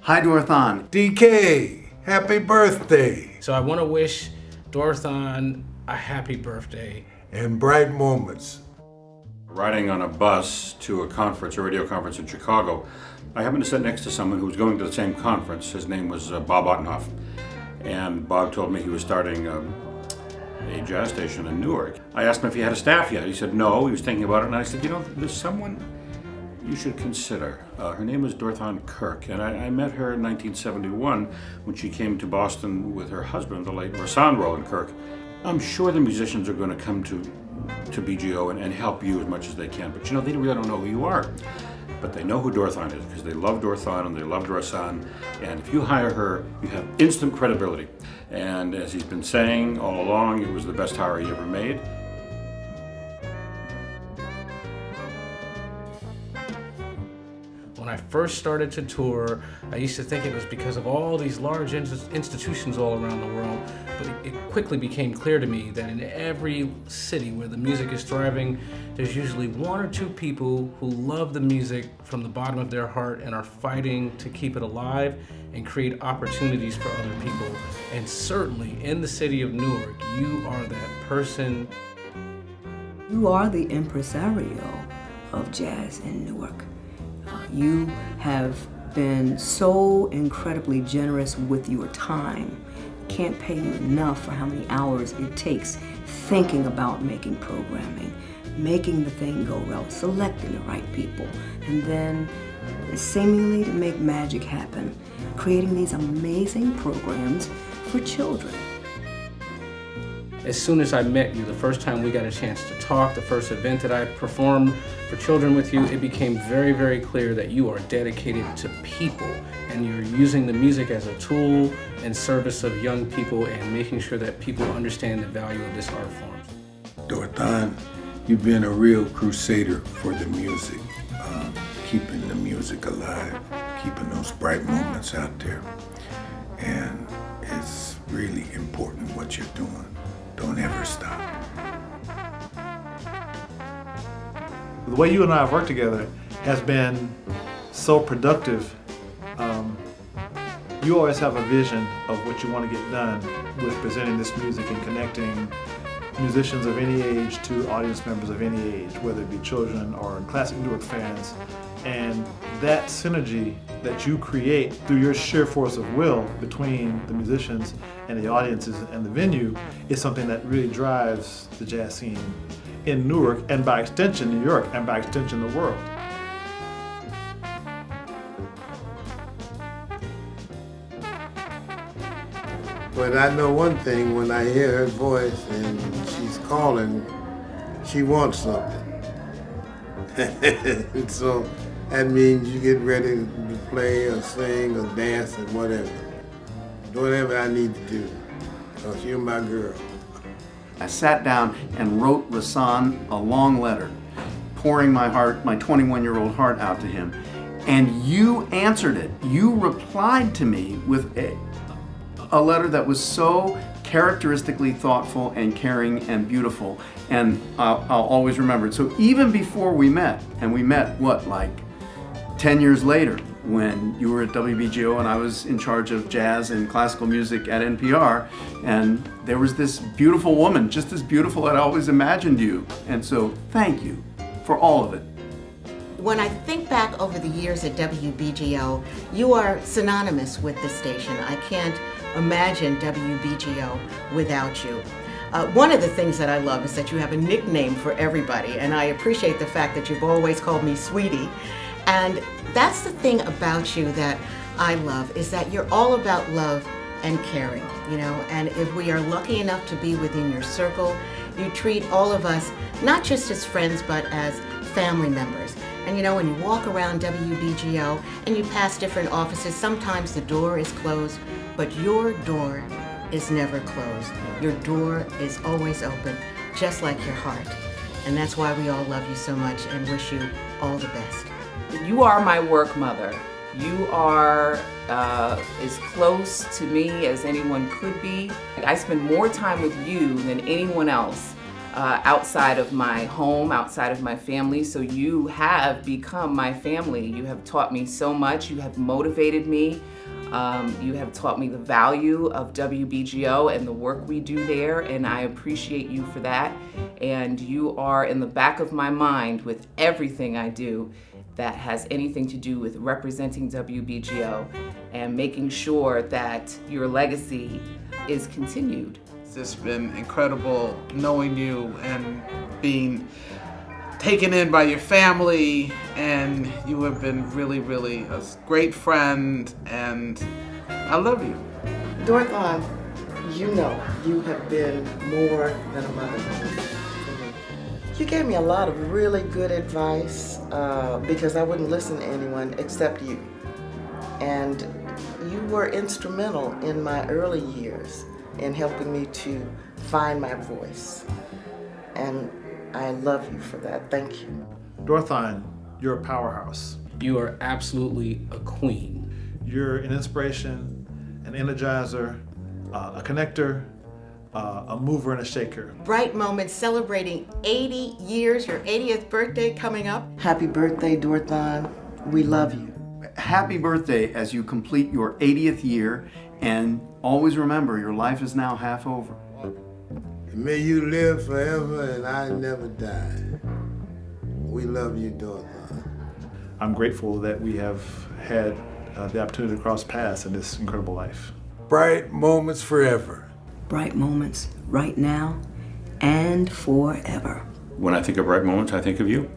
Hi, Dorthaan. DK, happy birthday. So I want to wish Dorthaan a happy birthday. And bright moments. Riding on a bus to a conference, a radio conference in Chicago, I happened to sit next to someone who was going to the same conference. His name was Bob Ottenhoff. And Bob told me he was starting a jazz station in Newark. I asked him if he had a staff yet. He said no, he was thinking about it. And I said, you know, there's someone you should consider. Her name is Dorthaan Kirk, and I met her in 1971 when she came to Boston with her husband, the late Roland Kirk. I'm sure the musicians are going to come to BGO and help you as much as they can, but you know, they really don't know who you are. But they know who Dorthaan is because they love Dorthaan and they love Dorthaan, and if you hire her, you have instant credibility. And as he's been saying all along, it was the best hire he ever made. When I first started to tour, I used to think it was because of all these large institutions all around the world, but it quickly became clear to me that in every city where the music is thriving, there's usually one or two people who love the music from the bottom of their heart and are fighting to keep it alive and create opportunities for other people. And certainly in the city of Newark, you are that person. You are the impresario of jazz in Newark. You have been so incredibly generous with your time. Can't pay you enough for how many hours it takes thinking about making programming, making the thing go well, selecting the right people, and then seemingly to make magic happen, creating these amazing programs for children. As soon as I met you, the first time we got a chance to talk, the first event that I performed for children with you, it became very, very clear that you are dedicated to people and you're using the music as a tool in service of young people and making sure that people understand the value of this art form. Dorthaan, you've been a real crusader for the music, keeping the music alive, keeping those bright moments out there. And it's really important what you're doing. Don't ever stop. The way you and I have worked together has been so productive. You always have a vision of what you want to get done with presenting this music and connecting musicians of any age to audience members of any age, whether it be children or classic Newark fans. And that synergy that you create through your sheer force of will between the musicians and the audiences and the venue is something that really drives the jazz scene in Newark, and by extension New York, and by extension the world. But I know one thing, when I hear her voice and she's calling, she wants something. And so that means you get ready to play or sing or dance or whatever. Do whatever I need to do, because you're my girl. I sat down and wrote Rahsaan a long letter, pouring my 21-year-old heart out to him. And you answered it. You replied to me with a letter that was so characteristically thoughtful and caring and beautiful. And I'll always remember it. So even before we met, and we met, like 10 years later, when you were at WBGO and I was in charge of jazz and classical music at NPR, and there was this beautiful woman, just as beautiful as I always imagined you. And so thank you for all of it. When I think back over the years at WBGO, you are synonymous with the station. I can't imagine WBGO without you. One of the things that I love is that you have a nickname for everybody, and I appreciate the fact that you've always called me Sweetie. And that's the thing about you that I love, is that you're all about love and caring, you know, and if we are lucky enough to be within your circle, you treat all of us not just as friends, but as family members. And you know, when you walk around WBGO and you pass different offices, sometimes the door is closed, but your door is never closed. Your door is always open, just like your heart. And that's why we all love you so much and wish you all the best. You are my work mother. You are as close to me as anyone could be. I spend more time with you than anyone else outside of my home, outside of my family. So you have become my family. You have taught me so much. You have motivated me. You have taught me the value of WBGO and the work we do there, and I appreciate you for that. And you are in the back of my mind with everything I do that has anything to do with representing WBGO and making sure that your legacy is continued. It's just been incredible knowing you and being taken in by your family, and you have been really, really a great friend, and I love you. Dorthaan, you know you have been more than a mother for me. You gave me a lot of really good advice because I wouldn't listen to anyone except you. And you were instrumental in my early years in helping me to find my voice. And I love you for that. Thank you. Dorthaan, you're a powerhouse. You are absolutely a queen. You're an inspiration, an energizer, a connector, a mover and a shaker. Bright Moments celebrating 80 years, your 80th birthday coming up. Happy birthday, Dorthaan. We love you. Happy birthday as you complete your 80th year, and always remember your life is now half over. May you live forever and I never die. We love you, Dorthaan. I'm grateful that we have had the opportunity to cross paths in this incredible life. Bright moments forever. Bright moments right now and forever. When I think of bright moments, I think of you.